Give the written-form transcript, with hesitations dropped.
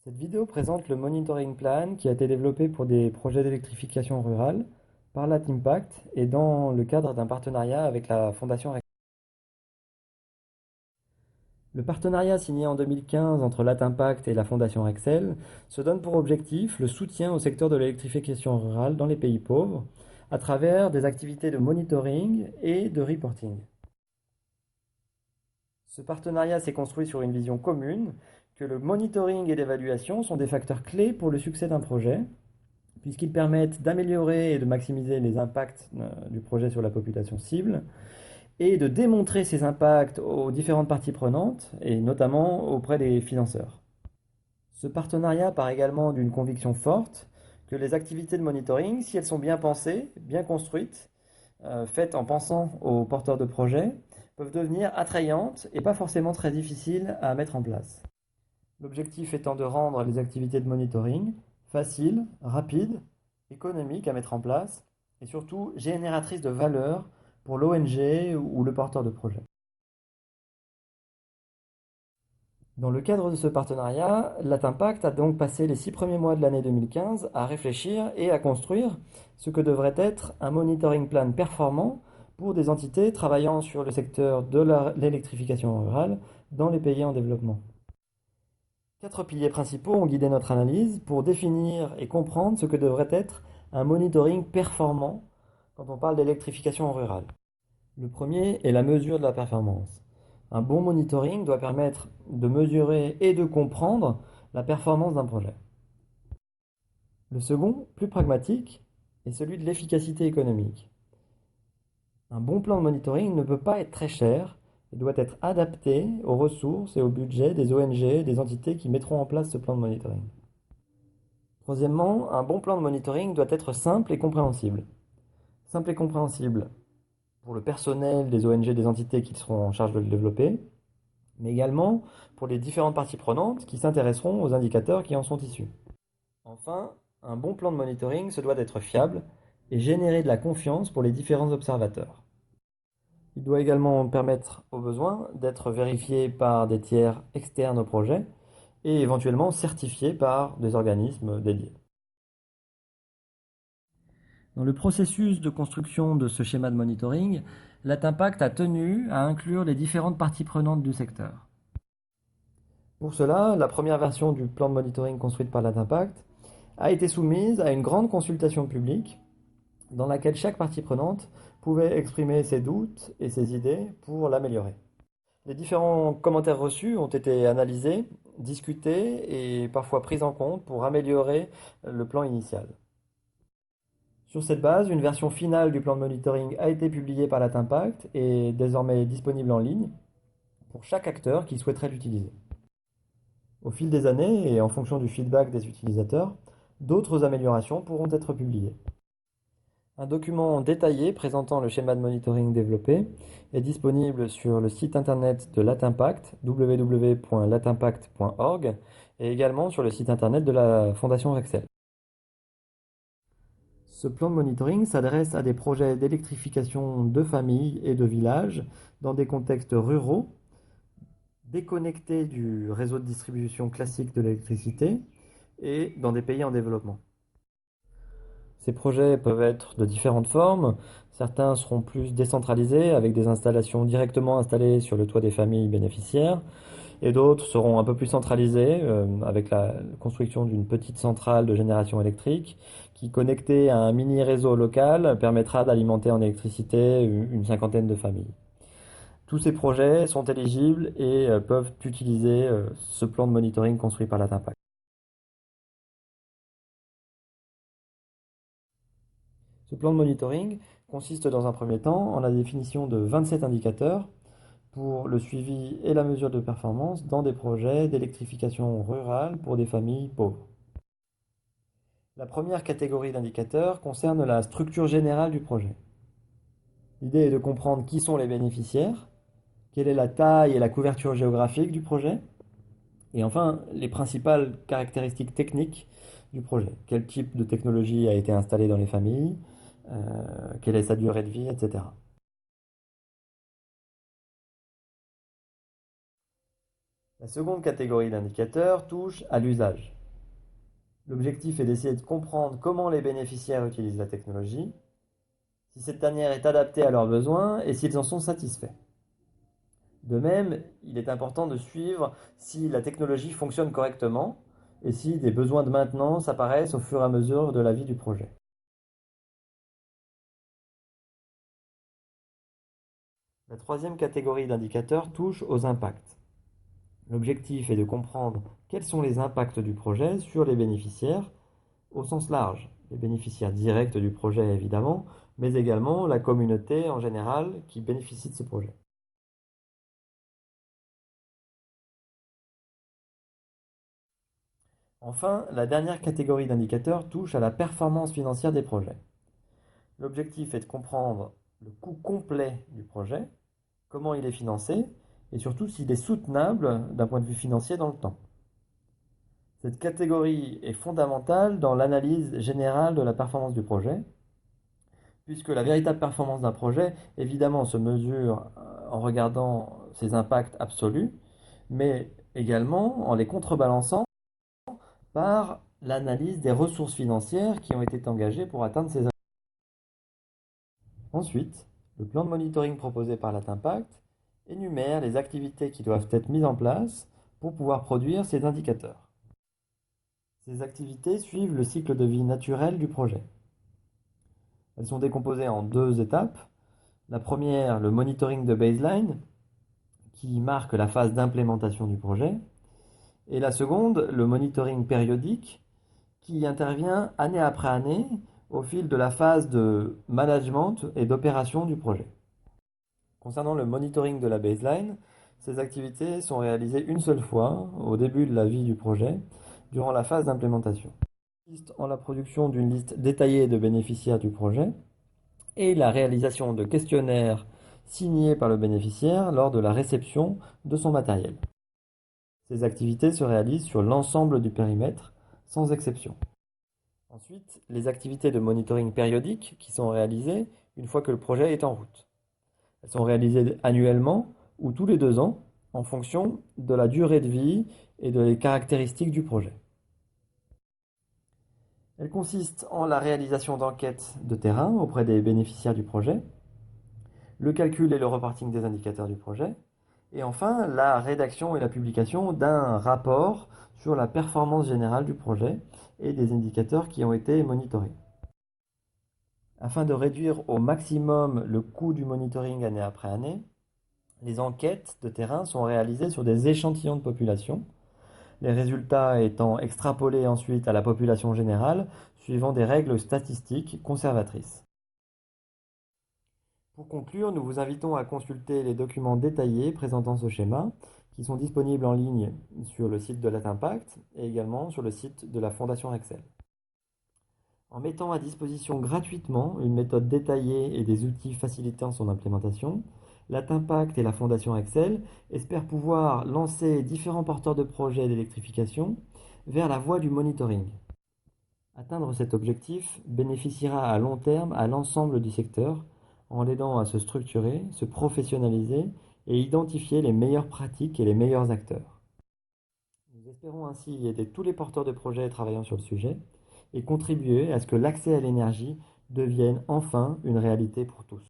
Cette vidéo présente le Monitoring Plan qui a été développé pour des projets d'électrification rurale par l'AT-Impact et dans le cadre d'un partenariat avec la Fondation Rexel. Le partenariat signé en 2015 entre l'AT-Impact et la Fondation Rexel se donne pour objectif le soutien au secteur de l'électrification rurale dans les pays pauvres à travers des activités de monitoring et de reporting. Ce partenariat s'est construit sur une vision commune que le monitoring et l'évaluation sont des facteurs clés pour le succès d'un projet, puisqu'ils permettent d'améliorer et de maximiser les impacts du projet sur la population cible, et de démontrer ces impacts aux différentes parties prenantes, et notamment auprès des financeurs. Ce partenariat part également d'une conviction forte que les activités de monitoring, si elles sont bien pensées, bien construites, faites en pensant aux porteurs de projets, peuvent devenir attrayantes et pas forcément très difficiles à mettre en place. L'objectif étant de rendre les activités de monitoring faciles, rapides, économiques à mettre en place et surtout génératrices de valeur pour l'ONG ou le porteur de projet. Dans le cadre de ce partenariat, l'AT-Impact a donc passé les 6 premiers mois de l'année 2015 à réfléchir et à construire ce que devrait être un monitoring plan performant pour des entités travaillant sur le secteur de l'électrification rurale dans les pays en développement. 4 piliers principaux ont guidé notre analyse pour définir et comprendre ce que devrait être un monitoring performant quand on parle d'électrification rurale. Le premier est la mesure de la performance. Un bon monitoring doit permettre de mesurer et de comprendre la performance d'un projet. Le second, plus pragmatique, est celui de l'efficacité économique. Un bon plan de monitoring ne peut pas être très cher et doit être adapté aux ressources et au budget des ONG, des entités qui mettront en place ce plan de monitoring. Troisièmement, un bon plan de monitoring doit être simple et compréhensible. Simple et compréhensible pour le personnel des ONG, des entités qui seront en charge de le développer, mais également pour les différentes parties prenantes qui s'intéresseront aux indicateurs qui en sont issus. Enfin, un bon plan de monitoring se doit d'être fiable et générer de la confiance pour les différents observateurs. Il doit également permettre, au besoin, d'être vérifié par des tiers externes au projet et éventuellement certifié par des organismes dédiés. Dans le processus de construction de ce schéma de monitoring, l'AT-Impact a tenu à inclure les différentes parties prenantes du secteur. Pour cela, la première version du plan de monitoring construite par l'AT-Impact a été soumise à une grande consultation publique dans laquelle chaque partie prenante pouvait exprimer ses doutes et ses idées pour l'améliorer. Les différents commentaires reçus ont été analysés, discutés et parfois pris en compte pour améliorer le plan initial. Sur cette base, une version finale du plan de monitoring a été publiée par l'AT-Impact et est désormais disponible en ligne pour chaque acteur qui souhaiterait l'utiliser. Au fil des années et en fonction du feedback des utilisateurs, d'autres améliorations pourront être publiées. Un document détaillé présentant le schéma de monitoring développé est disponible sur le site internet de l'AT-Impact, www.latimpact.org, et également sur le site internet de la Fondation Rexel. Ce plan de monitoring s'adresse à des projets d'électrification de familles et de villages dans des contextes ruraux, déconnectés du réseau de distribution classique de l'électricité et dans des pays en développement. Ces projets peuvent être de différentes formes. Certains seront plus décentralisés avec des installations directement installées sur le toit des familles bénéficiaires et d'autres seront un peu plus centralisés avec la construction d'une petite centrale de génération électrique qui, connectée à un mini réseau local, permettra d'alimenter en électricité une cinquantaine de familles. Tous ces projets sont éligibles et peuvent utiliser ce plan de monitoring construit par l'AT-Impact. Ce plan de monitoring consiste dans un premier temps en la définition de 27 indicateurs pour le suivi et la mesure de performance dans des projets d'électrification rurale pour des familles pauvres. La première catégorie d'indicateurs concerne la structure générale du projet. L'idée est de comprendre qui sont les bénéficiaires, quelle est la taille et la couverture géographique du projet, et enfin les principales caractéristiques techniques du projet. Quel type de technologie a été installée dans les familles, quelle est sa durée de vie, etc. La seconde catégorie d'indicateurs touche à l'usage. L'objectif est d'essayer de comprendre comment les bénéficiaires utilisent la technologie, si cette dernière est adaptée à leurs besoins et s'ils en sont satisfaits. De même, il est important de suivre si la technologie fonctionne correctement et si des besoins de maintenance apparaissent au fur et à mesure de la vie du projet. La troisième catégorie d'indicateurs touche aux impacts. L'objectif est de comprendre quels sont les impacts du projet sur les bénéficiaires au sens large, les bénéficiaires directs du projet évidemment, mais également la communauté en général qui bénéficie de ce projet. Enfin, la dernière catégorie d'indicateurs touche à la performance financière des projets. L'objectif est de comprendre le coût complet du projet, comment il est financé et surtout s'il est soutenable d'un point de vue financier dans le temps. Cette catégorie est fondamentale dans l'analyse générale de la performance du projet, puisque la véritable performance d'un projet, évidemment, se mesure en regardant ses impacts absolus, mais également en les contrebalançant par l'analyse des ressources financières qui ont été engagées pour atteindre ces objectifs. Ensuite, le plan de monitoring proposé par l'Atimpact énumère les activités qui doivent être mises en place pour pouvoir produire ces indicateurs. Ces activités suivent le cycle de vie naturel du projet. Elles sont décomposées en deux étapes. La première, le monitoring de baseline, qui marque la phase d'implémentation du projet. Et la seconde, le monitoring périodique, qui intervient année après année au fil de la phase de management et d'opération du projet. Concernant le monitoring de la baseline, ces activités sont réalisées une seule fois au début de la vie du projet, durant la phase d'implémentation. Consiste en la production d'une liste détaillée de bénéficiaires du projet et la réalisation de questionnaires signés par le bénéficiaire lors de la réception de son matériel. Ces activités se réalisent sur l'ensemble du périmètre, sans exception. Ensuite, les activités de monitoring périodique qui sont réalisées une fois que le projet est en route. Elles sont réalisées annuellement ou tous les 2 ans en fonction de la durée de vie et des caractéristiques du projet. Elles consistent en la réalisation d'enquêtes de terrain auprès des bénéficiaires du projet, le calcul et le reporting des indicateurs du projet, et enfin la rédaction et la publication d'un rapport sur la performance générale du projet et des indicateurs qui ont été monitorés. Afin de réduire au maximum le coût du monitoring année après année, les enquêtes de terrain sont réalisées sur des échantillons de population, les résultats étant extrapolés ensuite à la population générale suivant des règles statistiques conservatrices. Pour conclure, nous vous invitons à consulter les documents détaillés présentant ce schéma, qui sont disponibles en ligne sur le site de l'Atimpact et également sur le site de la Fondation Rexel. En mettant à disposition gratuitement une méthode détaillée et des outils facilitant son implémentation, l'Atimpact et la Fondation Rexel espèrent pouvoir lancer différents porteurs de projets d'électrification vers la voie du monitoring. Atteindre cet objectif bénéficiera à long terme à l'ensemble du secteur en l'aidant à se structurer, se professionnaliser et identifier les meilleures pratiques et les meilleurs acteurs. Nous espérons ainsi aider tous les porteurs de projets travaillant sur le sujet et contribuer à ce que l'accès à l'énergie devienne enfin une réalité pour tous.